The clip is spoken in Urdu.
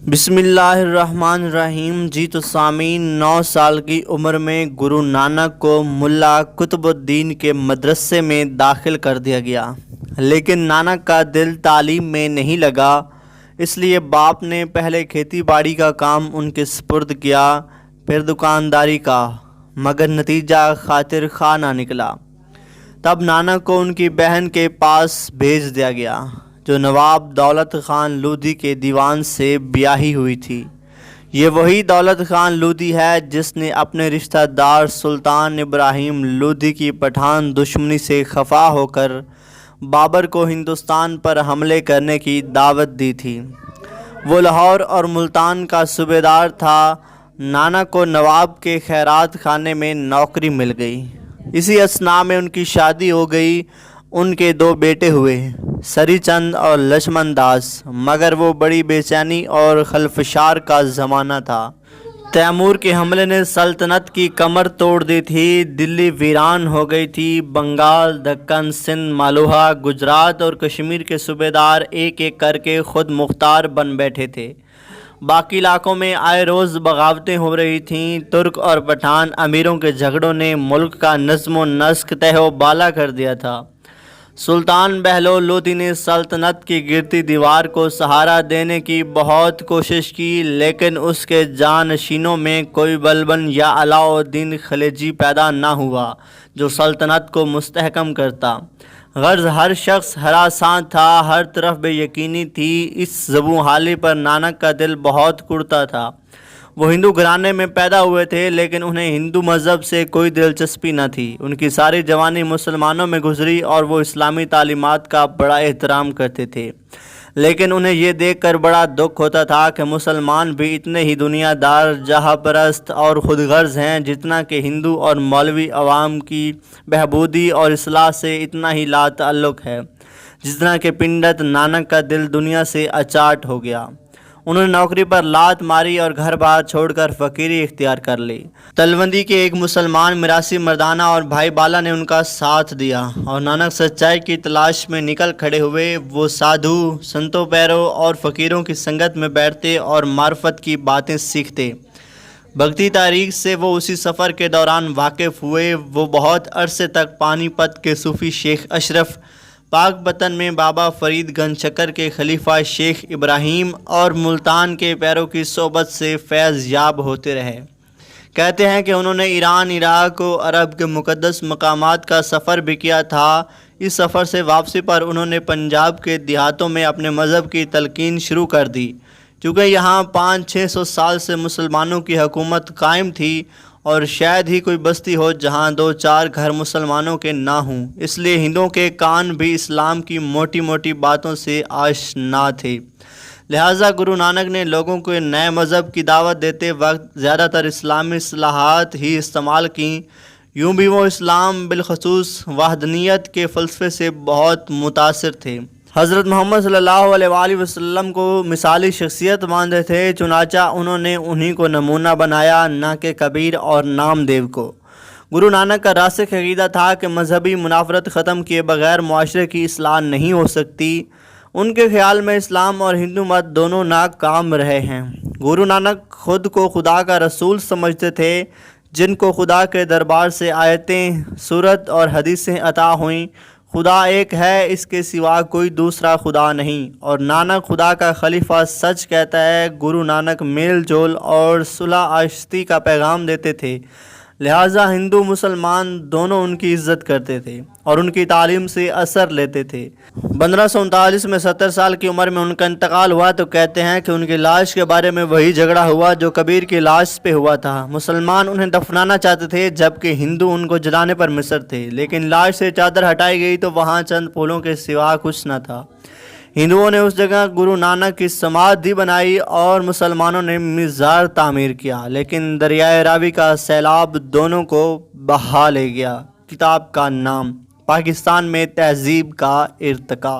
بسم اللہ الرحمن الرحیم۔ جی تو سامعین، 9 سال کی عمر میں گرو نانک کو ملا قطب الدین کے مدرسے میں داخل کر دیا گیا، لیکن نانک کا دل تعلیم میں نہیں لگا، اس لیے باپ نے پہلے کھیتی باڑی کا کام ان کے سپرد کیا، پھر دکانداری کا، مگر نتیجہ خاطر خواہ نہ نکلا۔ تب نانک کو ان کی بہن کے پاس بھیج دیا گیا، جو نواب دولت خان لودھی کے دیوان سے بیاہی ہوئی تھی۔ یہ وہی دولت خان لودھی ہے جس نے اپنے رشتہ دار سلطان ابراہیم لودھی کی پٹھان دشمنی سے خفا ہو کر بابر کو ہندوستان پر حملے کرنے کی دعوت دی تھی۔ وہ لاہور اور ملتان کا صوبیدار تھا۔ نانک کو نواب کے خیرات خانے میں نوکری مل گئی۔ اسی اثناء میں ان کی شادی ہو گئی۔ ان کے 2 بیٹے ہوئے، سری چند اور لچھمن داس، مگر وہ بڑی بے چینی اور خلفشار کا زمانہ تھا۔ تیمور کے حملے نے سلطنت کی کمر توڑ دی تھی۔ دلی ویران ہو گئی تھی۔ بنگال، دکن، سندھ، مالوہا، گجرات اور کشمیر کے صوبیدار ایک ایک کر کے خود مختار بن بیٹھے تھے۔ باقی علاقوں میں آئے روز بغاوتیں ہو رہی تھیں۔ ترک اور پٹھان امیروں کے جھگڑوں نے ملک کا نظم و نسق تہہ و بالا کر دیا تھا۔ سلطان بہلول لودھی نے سلطنت کی گرتی دیوار کو سہارا دینے کی بہت کوشش کی، لیکن اس کے جانشینوں میں کوئی بلبن یا علاء الدین خلجی پیدا نہ ہوا جو سلطنت کو مستحکم کرتا۔ غرض ہر شخص ہراساں تھا، ہر طرف بے یقینی تھی۔ اس زبوں حالی پر نانک کا دل بہت کڑتا تھا۔ وہ ہندو گھرانے میں پیدا ہوئے تھے، لیکن انہیں ہندو مذہب سے کوئی دلچسپی نہ تھی۔ ان کی ساری جوانی مسلمانوں میں گزری اور وہ اسلامی تعلیمات کا بڑا احترام کرتے تھے، لیکن انہیں یہ دیکھ کر بڑا دکھ ہوتا تھا کہ مسلمان بھی اتنے ہی دنیا دار، جہاں پرست اور خود غرض ہیں جتنا کہ ہندو اور مولوی عوام کی بہبودی اور اصلاح سے اتنا ہی لا تعلق ہے جتنا کہ پنڈت نانک کا دل دنیا سے اچاٹ ہو گیا۔ انہوں نے نوکری پر لات ماری اور گھر بار چھوڑ کر فقیری اختیار کر لی۔ تلوندی کے ایک مسلمان میراثی مردانہ اور بھائی بالا نے ان کا ساتھ دیا اور نانک سچائی کی تلاش میں نکل کھڑے ہوئے۔ وہ سادھو، سنتوں پیروں اور فقیروں کی سنگت میں بیٹھتے اور معرفت کی باتیں سیکھتے۔ بھکتی تاریخ سے وہ اسی سفر کے دوران واقف ہوئے۔ وہ بہت عرصے تک پانی پت کے صوفی شیخ اشرف، پاک پتن میں بابا فرید گنج چکر کے خلیفہ شیخ ابراہیم اور ملتان کے پیروں کی صحبت سے فیض یاب ہوتے رہے۔ کہتے ہیں کہ انہوں نے ایران، عراق و عرب کے مقدس مقامات کا سفر بھی کیا تھا۔ اس سفر سے واپسی پر انہوں نے پنجاب کے دیہاتوں میں اپنے مذہب کی تلقین شروع کر دی۔ چونکہ یہاں 500-600 سال سے مسلمانوں کی حکومت قائم تھی اور شاید ہی کوئی بستی ہو جہاں 2-4 گھر مسلمانوں کے نہ ہوں، اس لیے ہندوؤں کے کان بھی اسلام کی موٹی موٹی باتوں سے آشنا تھے۔ لہٰذا گرو نانک نے لوگوں کو نئے مذہب کی دعوت دیتے وقت زیادہ تر اسلامی اصطلاحات ہی استعمال کیں۔ یوں بھی وہ اسلام بالخصوص وحدانیت کے فلسفے سے بہت متاثر تھے۔ حضرت محمد صلی اللہ علیہ وآلہ وسلم کو مثالی شخصیت مانتے تھے، چنانچہ انہوں نے انہی کو نمونہ بنایا، نہ کہ کبیر اور نامدیو کو۔ گرو نانک کا راسخ عقیدہ تھا کہ مذہبی منافرت ختم کیے بغیر معاشرے کی اصلاح نہیں ہو سکتی۔ ان کے خیال میں اسلام اور ہندو مت دونوں ناکام رہے ہیں۔ گرو نانک خود کو خدا کا رسول سمجھتے تھے، جن کو خدا کے دربار سے آیتیں، سورت اور حدیثیں عطا ہوئیں۔ خدا ایک ہے، اس کے سوا کوئی دوسرا خدا نہیں، اور نانک خدا کا خلیفہ سچ کہتا ہے۔ گرو نانک میل جول اور صلح آشتی کا پیغام دیتے تھے، لہٰذا ہندو مسلمان دونوں ان کی عزت کرتے تھے اور ان کی تعلیم سے اثر لیتے تھے۔ 1539 میں 70 سال کی عمر میں ان کا انتقال ہوا تو کہتے ہیں کہ ان کی لاش کے بارے میں وہی جھگڑا ہوا جو کبیر کی لاش پہ ہوا تھا۔ مسلمان انہیں دفنانا چاہتے تھے جبکہ ہندو ان کو جلانے پر مصر تھے، لیکن لاش سے چادر ہٹائی گئی تو وہاں چند پھولوں کے سوا کچھ نہ تھا۔ ہندوؤں نے اس جگہ گرو نانک کی سمادھی بنائی اور مسلمانوں نے مزار تعمیر کیا، لیکن دریائے راوی کا سیلاب دونوں کو بہا لے گیا۔ کتاب کا نام: پاکستان میں تہذیب کا ارتقاء۔